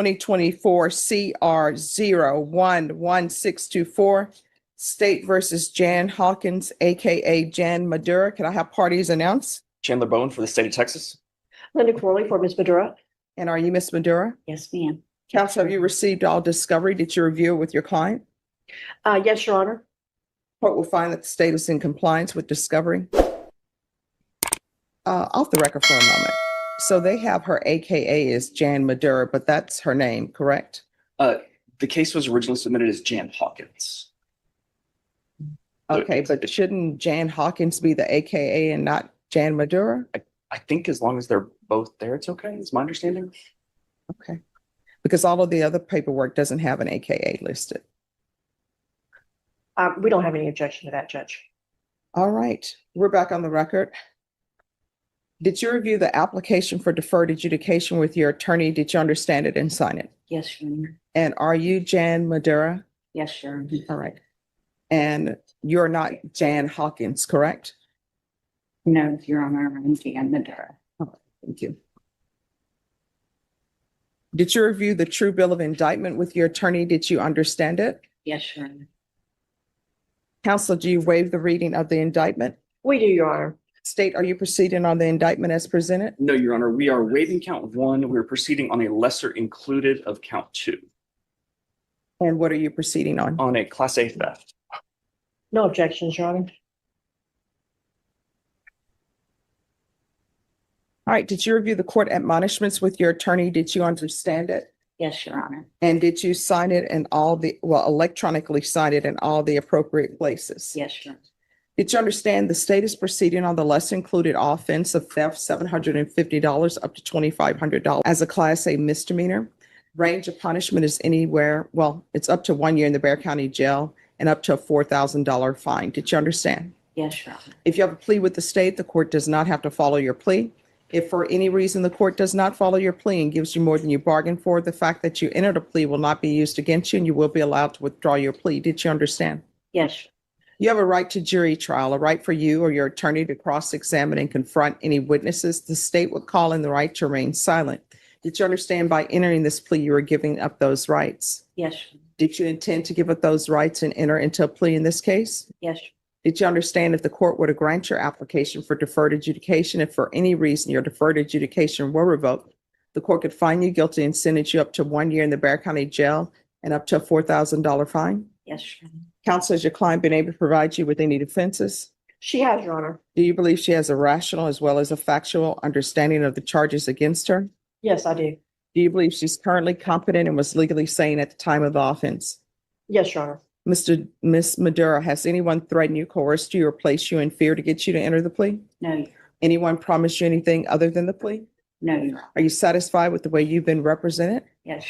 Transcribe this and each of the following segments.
2024 CR 011624, State versus Jan Hawkins, aka Jan Madura. Can I have parties announced? Chandler Bowen for the state of Texas. Linda Corley for Ms. Madura. And are you Ms. Madura? Yes, ma'am. Counsel, have you received all discovery? Did you review it with your client? Yes, Your Honor. Court will find that the state is in compliance with discovery. Off the record for a moment. So they have her AKA as Jan Madura, but that's her name, correct? The case was originally submitted as Jan Hawkins. Okay, but shouldn't Jan Hawkins be the AKA and not Jan Madura? I think as long as they're both there, it's okay, is my understanding. Okay, because all of the other paperwork doesn't have an AKA listed. We don't have any objection to that, Judge. All right, we're back on the record. Did you review the application for deferred adjudication with your attorney? Did you understand it and sign it? Yes, Your Honor. And are you Jan Madura? Yes, Your Honor. All right. And you're not Jan Hawkins, correct? No, Your Honor, I'm Jan Madura. Thank you. Did you review the true bill of indictment with your attorney? Did you understand it? Yes, Your Honor. Counsel, do you waive the reading of the indictment? We do, Your Honor. State, are you proceeding on the indictment as presented? No, Your Honor, we are waiving count one. We're proceeding on a lesser included of count two And what are you proceeding on? a class A theft. No objections, Your Honor. All right. Did you review the court admonishments with your attorney? Did you understand it? Yes, Your Honor. And did you sign it in electronically sign it in all the appropriate places? Yes, Your Honor. Did you understand the state is proceeding on the lesser included offense of theft, $750 up to $2,500 as a class A misdemeanor? Range of punishment is anywhere, it's up to 1 year in the Bexar County Jail and up to a $4,000 fine. Did you understand? Yes, Your Honor. If you have a plea with the state, the court does not have to follow your plea. If for any reason the court does not follow your plea and gives you more than you bargained for, the fact that you entered a plea will not be used against you and you will be allowed to withdraw your plea. Did you understand? Yes. You have a right to jury trial, a right for you or your attorney to cross-examine and confront any witnesses. The state would call in the right to remain silent. Did you understand by entering this plea, you are giving up those rights? Yes. Did you intend to give up those rights and enter into a plea in this case? Yes. Did you understand if the court were to grant your application for deferred adjudication, if for any reason your deferred adjudication were revoked, the court could find you guilty and sentence you up to 1 year in the Bexar County Jail and up to a $4,000 fine? Yes, Your Honor. Counsel, has your client been able to provide you with any defenses? She has, Your Honor. Do you believe she has a rational as well as a factual understanding of the charges against her? Yes, I do. Do you believe she's currently competent and was legally sane at the time of the offense? Yes, Your Honor. Ms. Madura, has anyone threatened you, coerced you, or placed you in fear to get you to enter the plea? No, Your Honor. Anyone promised you anything other than the plea? No, Your Honor. Are you satisfied with the way you've been represented? Yes.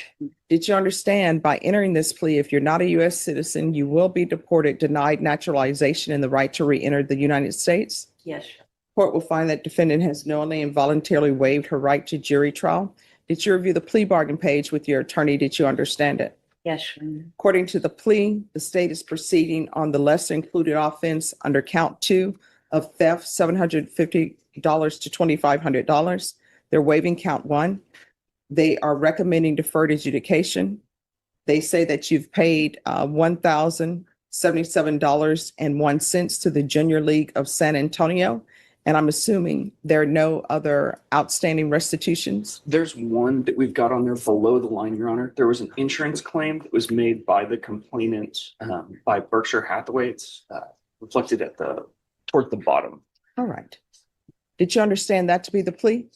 Did you understand by entering this plea, if you're not a U.S. citizen, you will be deported, denied naturalization, and the right to re-enter the United States? Yes. Court will find that defendant has knowingly and voluntarily waived her right to jury trial. Did you review the plea bargain page with your attorney? Did you understand it? Yes, Your Honor. According to the plea, the state is proceeding on the lesser included offense under count 2 of theft, $750 to $2,500. They're waiving count 1. They are recommending deferred adjudication. They say that you've paid $1,077.01 to the Junior League of San Antonio. And I'm assuming there are no other outstanding restitutions. There's one that we've got on there below the line, Your Honor. There was an insurance claim that was made by the complainant by Berkshire Hathaway. It's reflected toward the bottom. All right. Did you understand that to be the plea?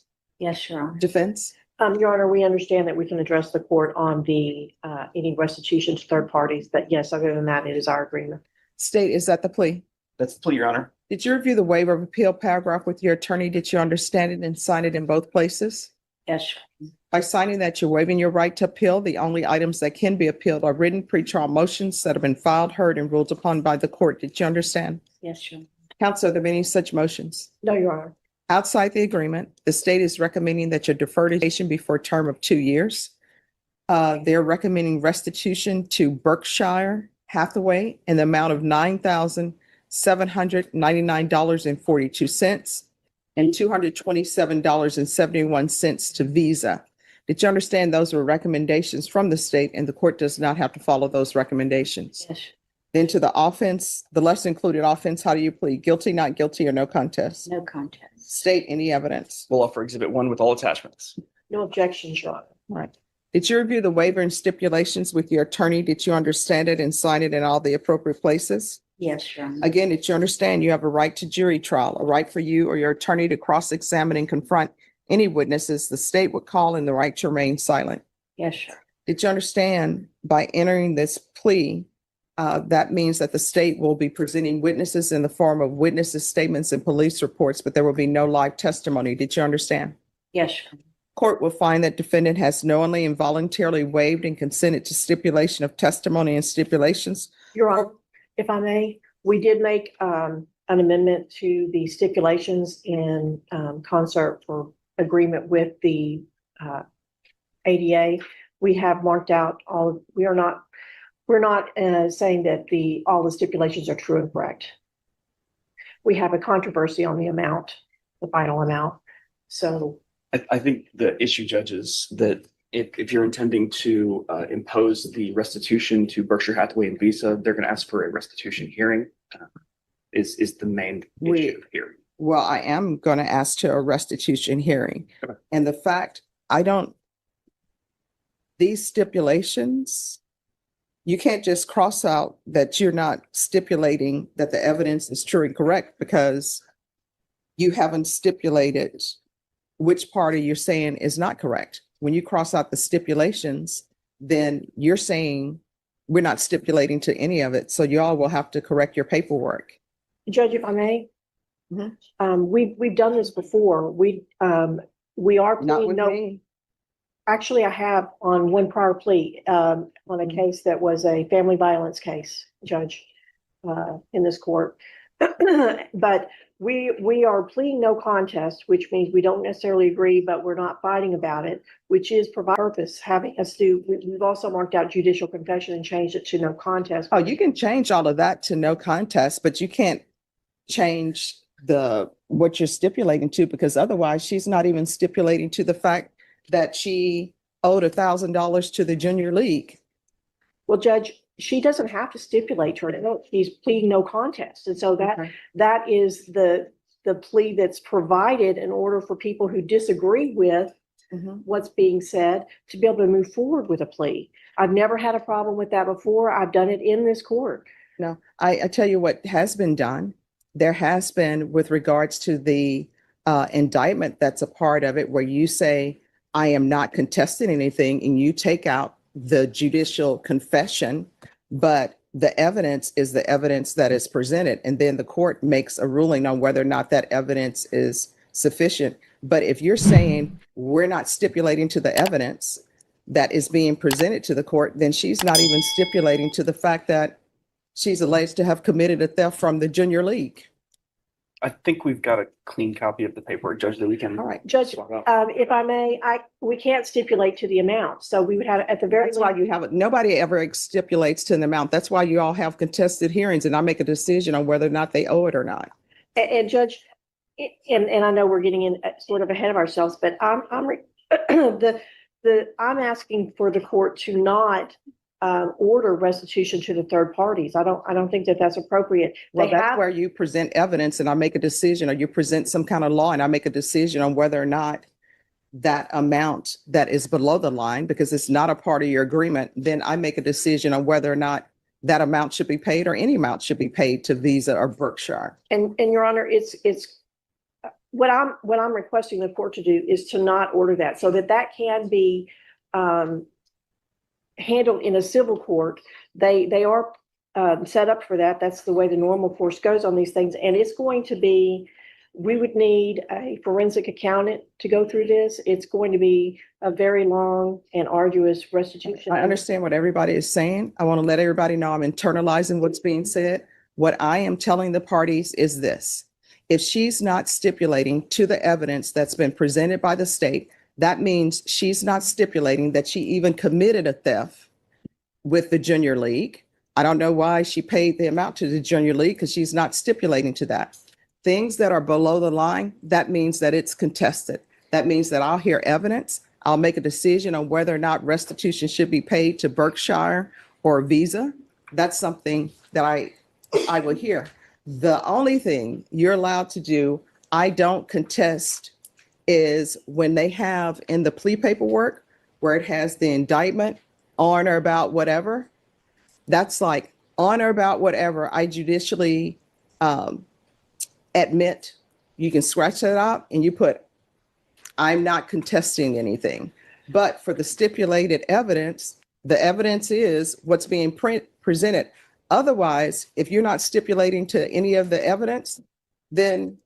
Yes, Your Honor. Defense? Your Honor, we understand that we can address the court on the any restitution to third parties, but yes, other than that, it is our agreement. State, is that the plea? That's the plea, Your Honor. Did you review the waiver of appeal paragraph with your attorney? Did you understand it and sign it in both places? Yes. By signing that, you're waiving your right to appeal. The only items that can be appealed are written pretrial motions that have been filed, heard, and ruled upon by the court. Did you understand? Yes, Your Honor. Counsel, are there any such motions? No, Your Honor. Outside the agreement, the state is recommending that your deferred adjudication be for a term of 2 years. They're recommending restitution to Berkshire Hathaway in the amount of $9,799.42 and $227.71 to Visa. Did you understand those were recommendations from the state and the court does not have to follow those recommendations? Yes. Then to the offense, the lesser included offense, how do you plead? Guilty, not guilty, or no contest? No contest. State any evidence. We'll offer exhibit one with all attachments. No objections, Your Honor. Right. Did you review the waiver and stipulations with your attorney? Did you understand it and sign it in all the appropriate places? Yes, Your Honor. Again, did you understand you have a right to jury trial, a right for you or your attorney to cross-examine and confront any witnesses the state would call and the right to remain silent? Yes, sir. Did you understand by entering this plea, that means that the state will be presenting witnesses in the form of witnesses' statements and police reports, but there will be no live testimony. Did you understand? Yes, sir. Court will find that defendant has knowingly and voluntarily waived and consented to stipulation of testimony and stipulations. Your Honor, if I may, we did make an amendment to the stipulations in concert for agreement with the ADA. We have marked out we're not saying that all the stipulations are true and correct. We have a controversy on the amount, the final amount. So I think the issue, Judge, is that if you're intending to impose the restitution to Berkshire Hathaway and Visa, they're going to ask for a restitution hearing. Is the main issue here. Well, I am going to ask to a restitution hearing. Okay. And the fact, these stipulations, you can't just cross out that you're not stipulating that the evidence is true and correct because you haven't stipulated which party you're saying is not correct. When you cross out the stipulations, then you're saying we're not stipulating to any of it. So you all will have to correct your paperwork. Judge, if I may, Mhm. we've done this before. We are Not pleading with no. me. Actually, I have on one prior plea, on a case that was a family violence case, Judge, in this court. But we are pleading no contest, which means we don't necessarily agree, but we're not fighting about it, which is provide purpose, having us we've also marked out judicial confession and changed it to no contest. Oh, you can change all of that to no contest, but you can't change what you're stipulating to, because otherwise she's not even stipulating to the fact that she owed $1,000 to the junior league. Well, Judge, she doesn't have to stipulate to it. She's pleading no contest. And so that is the plea that's provided in order for people who disagree with what's being said to be able to move forward with a plea. I've never had a problem with that before. I've done it in this court. No, I tell you what has been done. There has been, with regards to the indictment that's a part of it, where you say, I am not contesting anything, and you take out the judicial confession, but the evidence is the evidence that is presented. And then the court makes a ruling on whether or not that evidence is sufficient. But if you're saying we're not stipulating to the evidence that is being presented to the court, then she's not even stipulating to the fact that she's alleged to have committed a theft from the junior league. I think we've got a clean copy of the paperwork, Judge, that we can. All right. Judge, swap out. if I may, we can't stipulate to the amount. So we would have at the very That's why least. you have, nobody ever stipulates to an amount. That's why you all have contested hearings and I make a decision on whether or not they owe it or not. And Judge, and I know we're getting in sort of ahead of ourselves, but I'm asking for the court to not order restitution to the third parties. I don't think that that's appropriate. Well, They that's have- where you present evidence and I make a decision, or you present some kind of law and I make a decision on whether or not that amount that is below the line, because it's not a part of your agreement, then I make a decision on whether or not that amount should be paid or any amount should be paid to Visa or Berkshire. And Your Honor, it's what I'm requesting the court to do is to not order that, so that can be handled in a civil court. They are set up for that. That's the way the normal course goes on these things. And it's going to be, we would need a forensic accountant to go through this. It's going to be a very long and arduous restitution. I understand what everybody is saying. I want to let everybody know I'm internalizing what's being said. What I am telling the parties is this: if she's not stipulating to the evidence that's been presented by the state, that means she's not stipulating that she even committed a theft with the junior league. I don't know why she paid the amount to the junior league, because she's not stipulating to that. Things that are below the line, that means that it's contested. That means that I'll hear evidence. I'll make a decision on whether or not restitution should be paid to Berkshire or Visa. That's something that I will hear. The only thing you're allowed to do, I don't contest, is when they have in the plea paperwork where it has the indictment on or about whatever, that's like on or about whatever I judicially admit. You can scratch that out and you put, I'm not contesting anything. But for the stipulated evidence, the evidence is what's being presented. Otherwise, if you're not stipulating to any of the evidence, then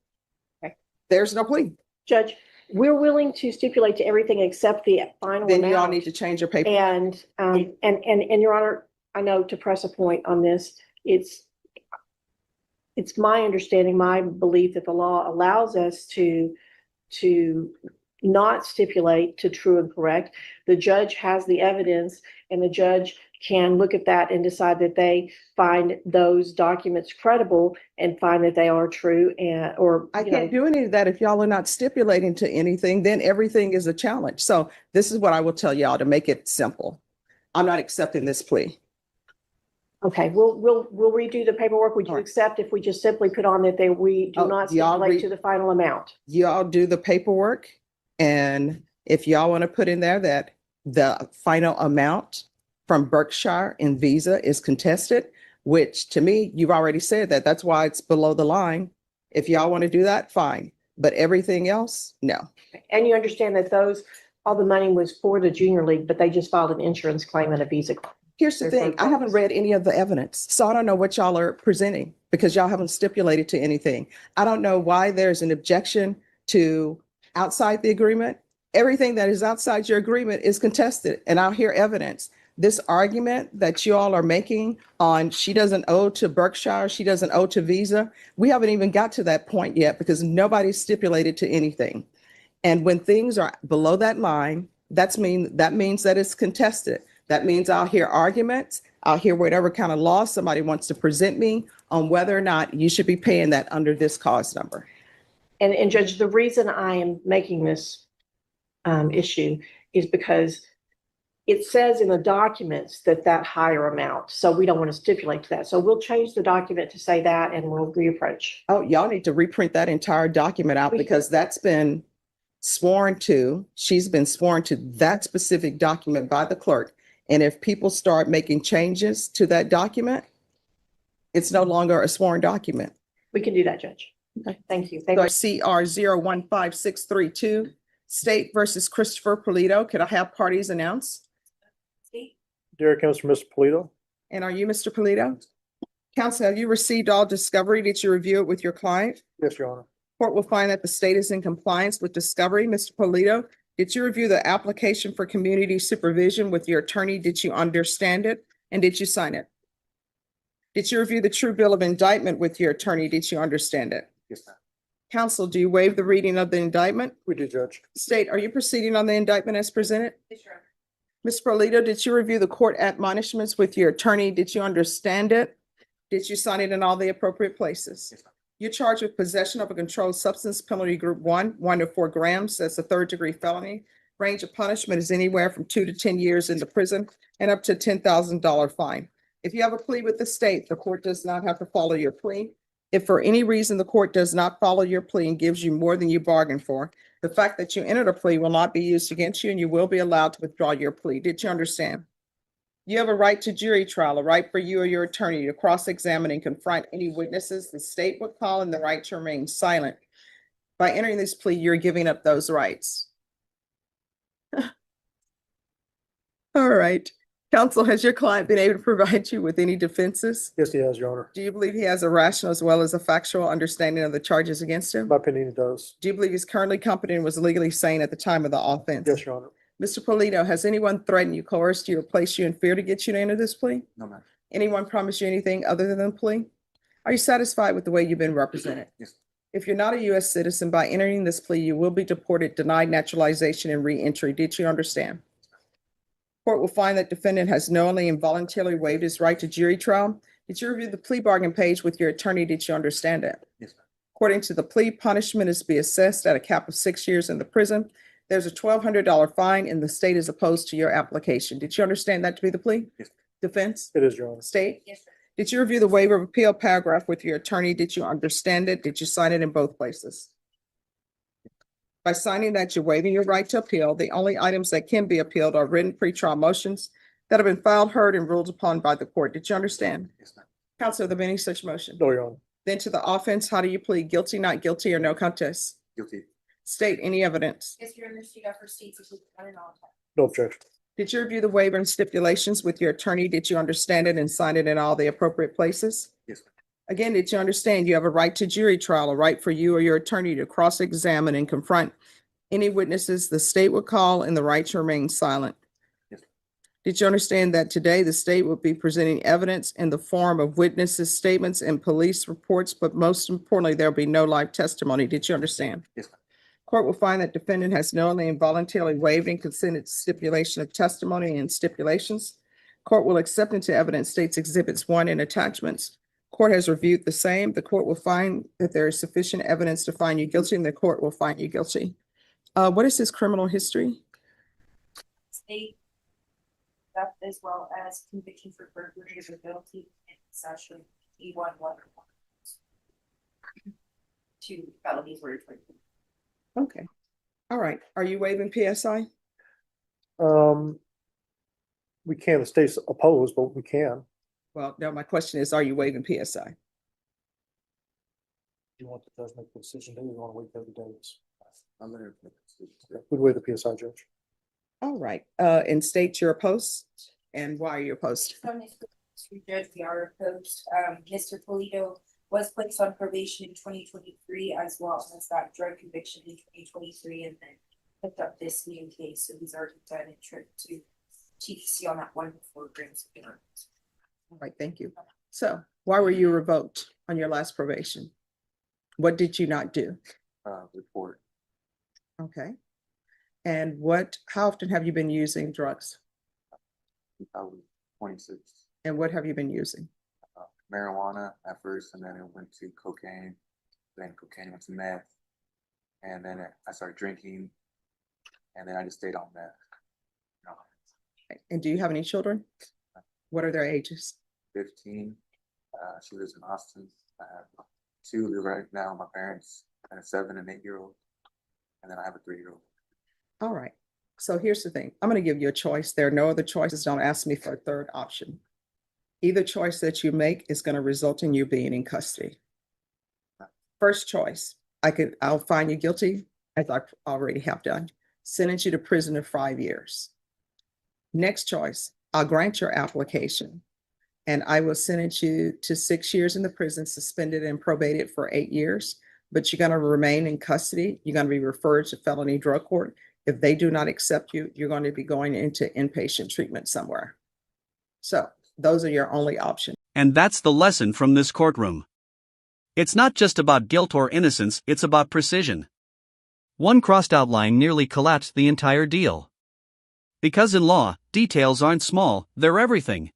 there's no plea. Judge, we're willing to stipulate to everything except the final Then you all amount. need to change your paper. And Your Honor, I know to press a point on this, it's my understanding, my belief that the law allows us to not stipulate to true and correct. The judge has the evidence and the judge can look at that and decide that they find those documents credible and find that they are true or I can't do any of that if y'all are not stipulating to anything, then everything is a challenge. So this is what I will tell y'all to make it simple. I'm not accepting this plea. Okay, we'll redo the paperwork. Would you All right. accept if we just simply put on that we do Oh, not y'all stipulate to the final amount? Y'all do the paperwork. And if y'all want to put in there that the final amount from Berkshire and Visa is contested, which to me, you've already said that. That's why it's below the line. If y'all want to do that, fine. But everything else, no. And you understand that all the money was for the junior league, but they just filed an insurance claim and a Visa claim. Here's the thing. I haven't read any of the evidence, so I don't know what y'all are presenting because y'all haven't stipulated to anything. I don't know why there's an objection to outside the agreement. Everything that is outside your agreement is contested, and I'll hear evidence. This argument that you all are making on she doesn't owe to Berkshire, she doesn't owe to Visa, we haven't even got to that point yet because nobody's stipulated to anything. And when things are below that line, that means that it's contested. That means I'll hear arguments. I'll hear whatever kind of law somebody wants to present me on whether or not you should be paying that under this cause number. And Judge, the reason I am making this issue is because it says in the documents that higher amount. So we don't want to stipulate to that. So we'll change the document to say that and we'll reapproach. Oh, y'all need to reprint that entire document out because that's been sworn to. She's been sworn to that specific document by the clerk. And if people start making changes to that document, it's no longer a sworn document. We can do that, Judge. Okay. Thank you. So CR 015632, State versus Christopher Polito. Could I have parties announced? Derek comes from Mr. Polito. And are you Mr. Polito? Counsel, have you received all discovery? Did you review it with your client? Yes, Your Honor. Court will find that the state is in compliance with discovery. Mr. Polito, did you review the application for community supervision with your attorney? Did you understand it? And did you sign it? Did you review the true bill of indictment with your attorney? Did you understand it? Yes, ma'am. Counsel, do you waive the reading of the indictment? We do, Judge. State, are you proceeding on the indictment as presented? Yes, Your Honor. Ms. Polito, did you review the court admonishments with your attorney? Did you understand it? Did you sign it in all the appropriate places? Yes, ma'am. You're charged with possession of a controlled substance, penalty group 1 to 4 grams. That's a third-degree felony. Range of punishment is anywhere from 2 to 10 years in the prison and up to $10,000 fine. If you have a plea with the state, the court does not have to follow your plea. If for any reason the court does not follow your plea and gives you more than you bargained for, the fact that you entered a plea will not be used against you and you will be allowed to withdraw your plea. Did you understand? You have a right to jury trial, a right for you or your attorney to cross-examine and confront any witnesses the state would call, and the right to remain silent. By entering this plea, you're giving up those rights. All right. Counsel, has your client been able to provide you with any defenses? Yes, he has, Your Honor. Do you believe he has a rational as well as a factual understanding of the charges against him? In my opinion, he does. Do you believe he's currently competent and was legally sane at the time of the offense? Yes, Your Honor. Mr. Polito, has anyone threatened you, coerced you, or placed you in fear to get you to enter this plea? No, ma'am. Anyone promised you anything other than the plea? Are you satisfied with the way you've been represented? Yes. If you're not a U.S. citizen, by entering this plea, you will be deported, denied naturalization, and re-entry. Did you understand? Court will find that defendant has knowingly and voluntarily waived his right to jury trial. Did you review the plea bargain page with your attorney? Did you understand it? Yes, ma'am. According to the plea, punishment is to be assessed at a cap of 6 years in the prison. There's a $1,200 fine and the state is opposed to your application. Did you understand that to be the plea? Yes. Defense? It is, Your Honor. State? Yes, sir. Did you review the waiver of appeal paragraph with your attorney? Did you understand it? Did you sign it in both places? By signing that, you're waiving your right to appeal. The only items that can be appealed are written pretrial motions that have been filed, heard, and ruled upon by the court. Did you understand? Yes, ma'am. Counsel, are there any such motion? No, Your Honor. Then to the offense, how do you plead? Guilty, not guilty, or no contest? Guilty. State any evidence. Yes, Your Honor, state offer states it's one and all time. No objection. Did you review the waiver and stipulations with your attorney? Did you understand it and sign it in all the appropriate places? Yes, ma'am. Again, did you understand you have a right to jury trial, a right for you or your attorney to cross-examine and confront any witnesses the state would call, and the right to remain silent? Yes. Did you understand that today the state will be presenting evidence in the form of witnesses' statements and police reports, but most importantly, there'll be no live testimony? Did you understand? Yes, ma'am. Court will find that defendant has knowingly and voluntarily waived and consented to stipulation of testimony and stipulations. Court will accept into evidence states exhibits 1 and attachments. Court has reviewed the same. The court will find that there is sufficient evidence to find you guilty, and the court will find you guilty. What is his criminal history? State theft as well as conviction for burglary of ability and possession E1 two felonies were referred to. Okay. All right. Are you waiving PSI? We can, the state's opposed, but we can. Well, no, my question is, are you waiving PSI? You want the judge to make the decision, then you want to wait 30 days. I'm gonna make a decision. We'd wait the PSI, Judge. All right. And state you're opposed, and why are you opposed? From this judge, we are opposed. Mr. Polito was placed on probation in 2023 as well as that drug conviction in 2023, and then picked up this new case. So he's already done a trip to TC on that 1 grams of heroin. All right, thank you. So why were you revoked on your last probation? What did you not do? Report. Okay. And how often have you been using drugs? I was 26. And what have you been using? Marijuana at first, and then it went to cocaine. Then cocaine went to meth, and then I started drinking, and then I just stayed on meth. And do you have any children? What are their ages? 15. She lives in Austin. I have 2 live right now. My parents, and a 7 and 8-year-old, and then I have a 3-year-old. All right. So here's the thing. I'm going to give you a choice. There are no other choices. Don't ask me for a third option. Either choice that you make is going to result in you being in custody. First choice, I'll find you guilty, as I already have done, sentence you to prison of 5 years. Next choice, I'll grant your application, and I will sentence you to 6 years in the prison, suspended and probated for 8 years, but you're going to remain in custody. You're going to be referred to felony drug court. If they do not accept you, you're going to be going into inpatient treatment somewhere. So those are your only options. And that's the lesson from this courtroom. It's not just about guilt or innocence, it's about precision. One crossed out line nearly collapsed the entire deal. Because in law, details aren't small, they're everything.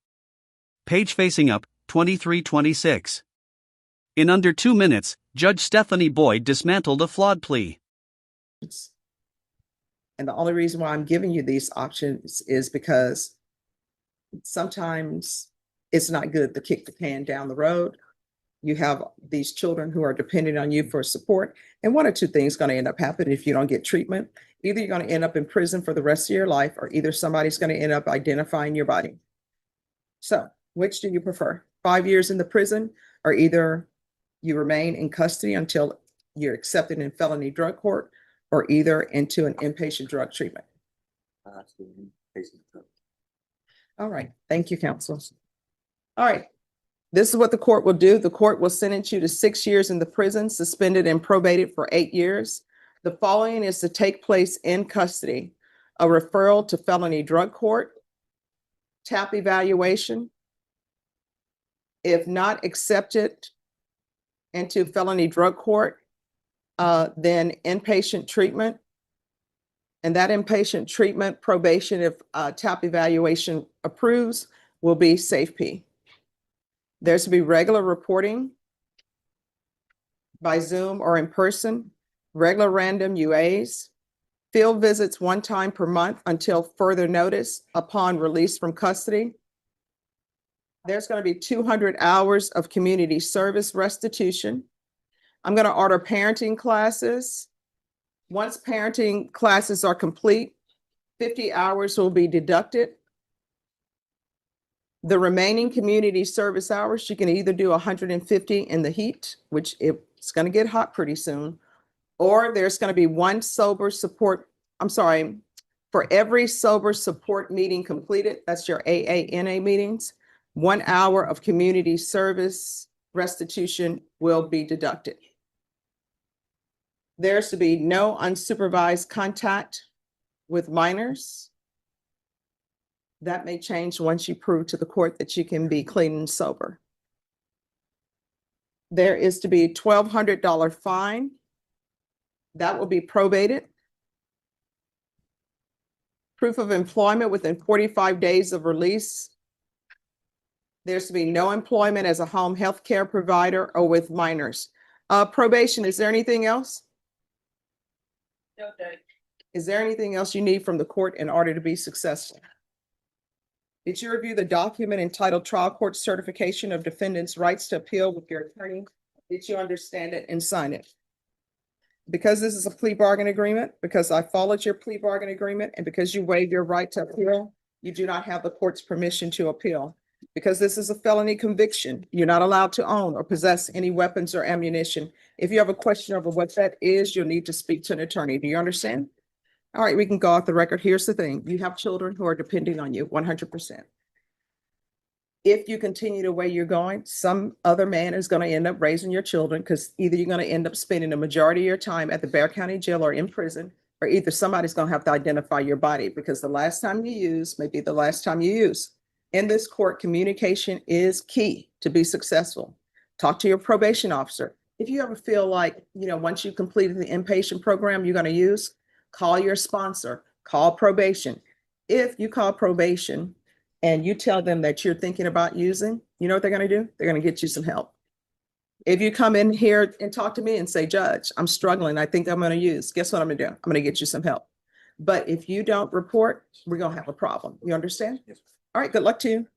Page facing up, 2326. In under 2 minutes, Judge Stephanie Boyd dismantled a flawed plea. And the only reason why I'm giving you these options is because sometimes it's not good to kick the can down the road. You have these children who are depending on you for support. And 1 or 2 things going to end up happening if you don't get treatment. Either you're going to end up in prison for the rest of your life, or either somebody's going to end up identifying your body. So which do you prefer? 5 years in the prison, or either you remain in custody until you're accepted in felony drug court, or either into an inpatient drug treatment? Absolutely. Patient drug. All right. Thank you, counsel. All right. This is what the court will do. The court will sentence you to 6 years in the prison, suspended and probated for 8 years. The following is to take place in custody: a referral to felony drug court, TAP evaluation. If not accepted into felony drug court, then inpatient treatment. And that inpatient treatment, probation, if TAP evaluation approves, will be SafeP. There's to be regular reporting by Zoom or in person, regular random UAs, Field visits 1 time per month until further notice upon release from custody. There's going to be 200 hours of community service restitution. I'm going to order parenting classes. Once parenting classes are complete, 50 hours will be deducted. The remaining community service hours, you can either do 150 in the heat, which it's going to get hot pretty soon, or there's going to be one sober support, for every sober support meeting completed, that's your AANA meetings, 1 hour of community service restitution will be deducted. There's to be no unsupervised contact with minors. That may change once you prove to the court that you can be clean and sober. There is to be a $1,200 fine. That will be probated. Proof of employment within 45 days of release. There's to be no employment as a home health care provider or with minors. Probation, is there anything else? No, Judge. Is there anything else you need from the court in order to be successful? Did you review the document entitled Trial Court Certification of Defendant's Rights to Appeal with your attorney? Did you understand it and sign it? Because this is a plea bargain agreement, because I followed your plea bargain agreement, and because you waived your right to appeal, you do not have the court's permission to appeal. Because this is a felony conviction, you're not allowed to own or possess any weapons or ammunition. If you have a question over what that is, you'll need to speak to an attorney. Do you understand? All right, we can go off the record. Here's the thing. You have children who are depending on you 100%. If you continue the way you're going, some other man is going to end up raising your children, because either you're going to end up spending the majority of your time at the Bexar County Jail or in prison, or either somebody's going to have to identify your body, because the last time you use may be the last time you use. In this court, communication is key to be successful. Talk to your probation officer. If you ever feel like, once you've completed the inpatient program you're going to use, call your sponsor, call probation. If you call probation and you tell them that you're thinking about using, you know what they're going to do? They're going to get you some help. If you come in here and talk to me and say, Judge, I'm struggling, I think I'm going to use, guess what I'm going to do? I'm going to get you some help. But if you don't report, we're going to have a problem. You understand? Yes. All right, good luck to you.